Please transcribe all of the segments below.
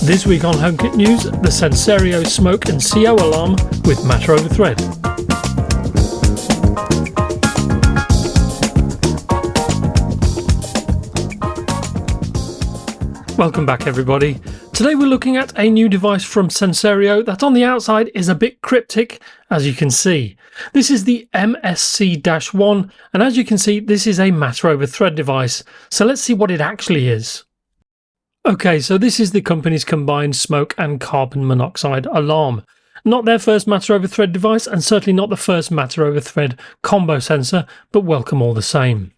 This week on HomeKit News, the Senserio smoke and CO alarm with matter over thread. Welcome back everybody. Today we're looking at a new device from Senserio that on the outside is a bit cryptic, as you can see. This is the MSC-1 and as you can see this is a matter over thread device, so let's see what it actually is. Okay, so this is the company's combined smoke and carbon monoxide alarm. Not their first matter over thread device and certainly not the first matter over thread combo sensor, but welcome all the same.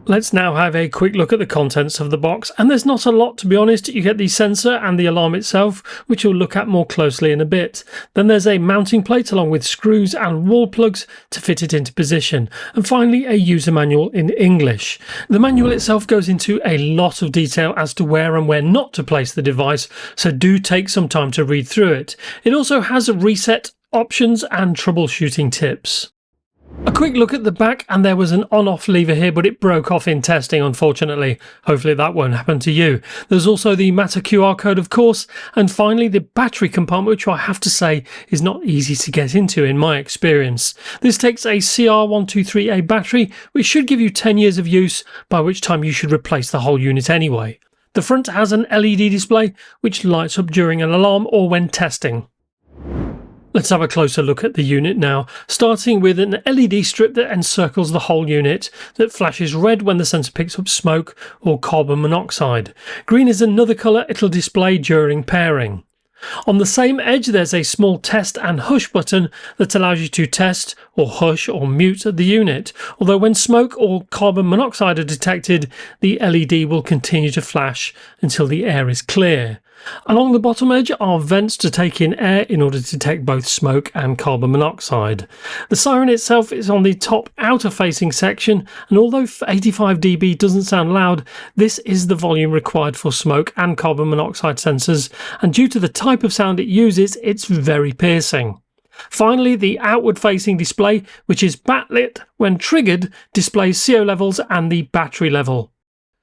Let's now have a quick look at the contents of the box, and there's not a lot to be honest. You get the sensor and the alarm itself, which we'll look at more closely in a bit. Then there's a mounting plate along with screws and wall plugs to fit it into position, and finally a user manual in English. The manual itself goes into a lot of detail as to where and where not to place the device, so do take some time to read through it. It also has reset options and troubleshooting tips. A quick look at the back, and there was an on-off lever here, but it broke off in testing unfortunately. Hopefully that won't happen to you. There's also the Matter QR code of course, and finally the battery compartment, which I have to say is not easy to get into in my experience. This takes a CR123A battery, which should give you 10 years of use, by which time you should replace the whole unit anyway. The front has an LED display, which lights up during an alarm or when testing. Let's have a closer look at the unit now, starting with an LED strip that encircles the whole unit that flashes red when the sensor picks up smoke or carbon monoxide. Green is another colour it'll display during pairing. On the same edge there's a small test and hush button that allows you to test or hush or mute the unit, although when smoke or carbon monoxide are detected the LED will continue to flash until the air is clear. Along the bottom edge are vents to take in air in order to detect both smoke and carbon monoxide. The siren itself is on the top outer facing section, and although 85 dB doesn't sound loud, this is the volume required for smoke and carbon monoxide sensors, and due to the type of sound it uses, it's very piercing. Finally, the outward facing display, which is backlit when triggered, displays CO levels and the battery level.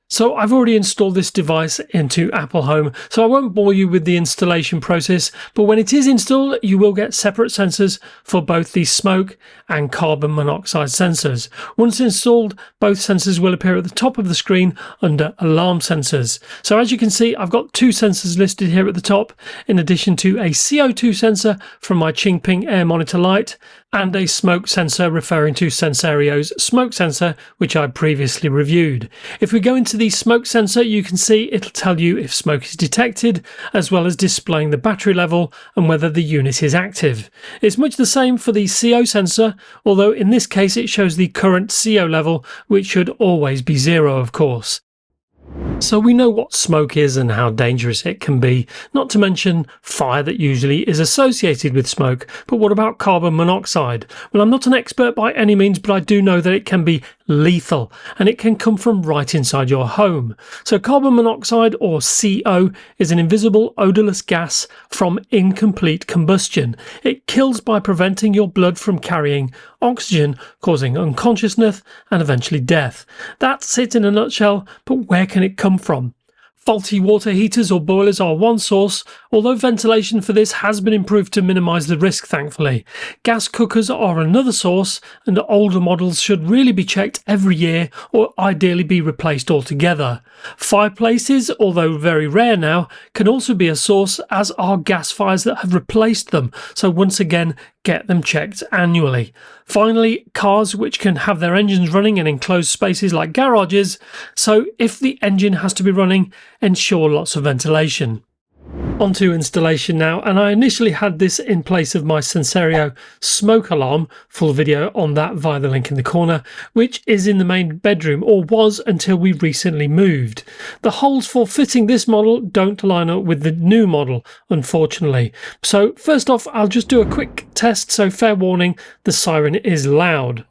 So I've already installed this device into Apple Home, so I won't bore you with the installation process, but when it is installed you will get separate sensors for both the smoke and carbon monoxide sensors. Once installed, both sensors will appear at the top of the screen under alarm sensors. So as you can see, I've got two sensors listed here at the top, in addition to a CO2 sensor from my Qingping air monitor light and a smoke sensor referring to Senserio's smoke sensor, which I previously reviewed. If we go into the smoke sensor, you can see it'll tell you if smoke is detected, as well as displaying the battery level and whether the unit is active. It's much the same for the CO sensor, although in this case it shows the current CO level, which should always be 0 of course. So we know what smoke is and how dangerous it can be, not to mention fire that usually is associated with smoke. But what about carbon monoxide? Well, I'm not an expert by any means, but I do know that it can be lethal and it can come from right inside your home. So carbon monoxide, or CO, is an invisible odourless gas from incomplete combustion. It kills by preventing your blood from carrying oxygen, causing unconsciousness and eventually death. That's it in a nutshell, but where can it come from? Faulty water heaters or boilers are one source, although ventilation for this has been improved to minimise the risk thankfully. Gas cookers are another source, and older models should really be checked every year or ideally be replaced altogether. Fireplaces, although very rare now, can also be a source, as are gas fires that have replaced them, so once again get them checked annually. Finally, cars, which can have their engines running in enclosed spaces like garages, so if the engine has to be running, ensure lots of ventilation. Onto installation now, and I initially had this in place of my Senserio smoke alarm, full video on that via the link in the corner, which is in the main bedroom, or was until we recently moved. The holes for fitting this model don't line up with the new model, unfortunately. So first off, I'll just do a quick test, so fair warning, the siren is loud.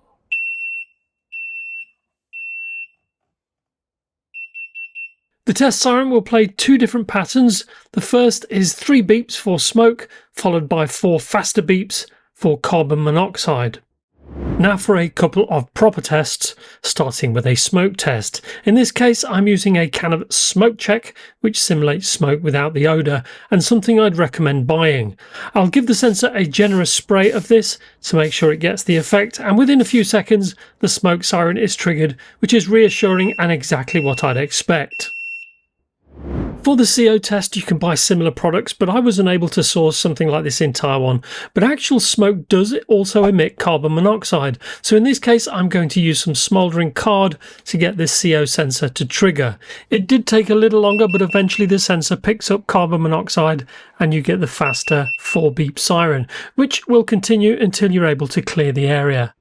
The test siren will play two different patterns. The first is 3 beeps for smoke, followed by 4 faster beeps for carbon monoxide. Now for a couple of proper tests, starting with a smoke test. In this case, I'm using a can of Smoke Check, which simulates smoke without the odour, and something I'd recommend buying. I'll give the sensor a generous spray of this to make sure it gets the effect, and within a few seconds, the smoke siren is triggered, which is reassuring and exactly what I'd expect. For the CO test, you can buy similar products, but I was unable to source something like this in Taiwan. But actual smoke does also emit carbon monoxide, so in this case I'm going to use some smouldering card to get this CO sensor to trigger. It did take a little longer, but eventually the sensor picks up carbon monoxide and you get the faster 4-beep siren, which will continue until you're able to clear the area.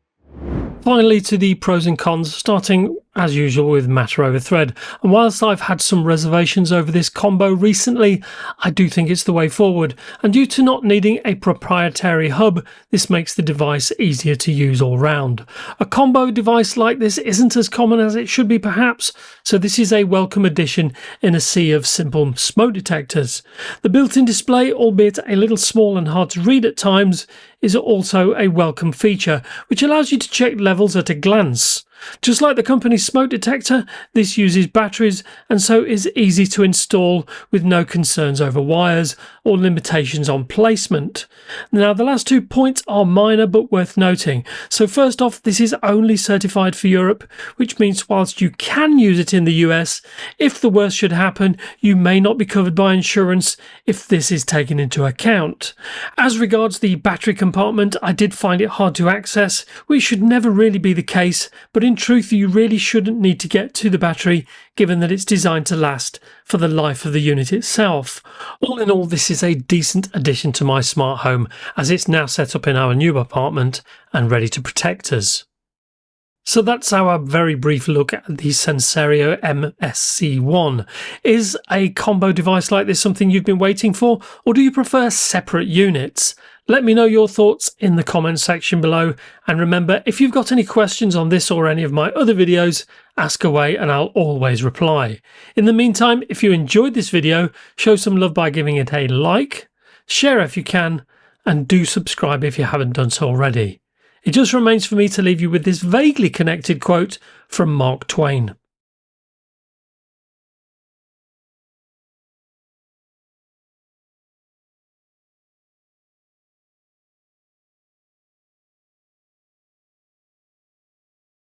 Finally, to the pros and cons, starting as usual with matter over thread. And whilst I've had some reservations over this combo recently, I do think it's the way forward. And due to not needing a proprietary hub, this makes the device easier to use all round. A combo device like this isn't as common as it should be perhaps, so this is a welcome addition in a sea of simple smoke detectors. The built-in display, albeit a little small and hard to read at times, is also a welcome feature, which allows you to check levels at a glance. Just like the company's smoke detector, this uses batteries and so is easy to install with no concerns over wires or limitations on placement. Now, the last 2 points are minor but worth noting. So first off, this is only certified for Europe, which means whilst you can use it in the US, if the worst should happen, you may not be covered by insurance if this is taken into account. As regards the battery compartment, I did find it hard to access, which should never really be the case, but in truth you really shouldn't need to get to the battery given that it's designed to last for the life of the unit itself. All in all, this is a decent addition to my smart home as it's now set up in our new apartment and ready to protect us. So that's our very brief look at the Sensario MSC1. Is a combo device like this something you've been waiting for, or do you prefer separate units? Let me know your thoughts in the comments section below, and remember, if you've got any questions on this or any of my other videos, ask away and I'll always reply. In the meantime, if you enjoyed this video, show some love by giving it a like, share if you can, and do subscribe if you haven't done so already. It just remains for me to leave you with this vaguely connected quote from Mark Twain.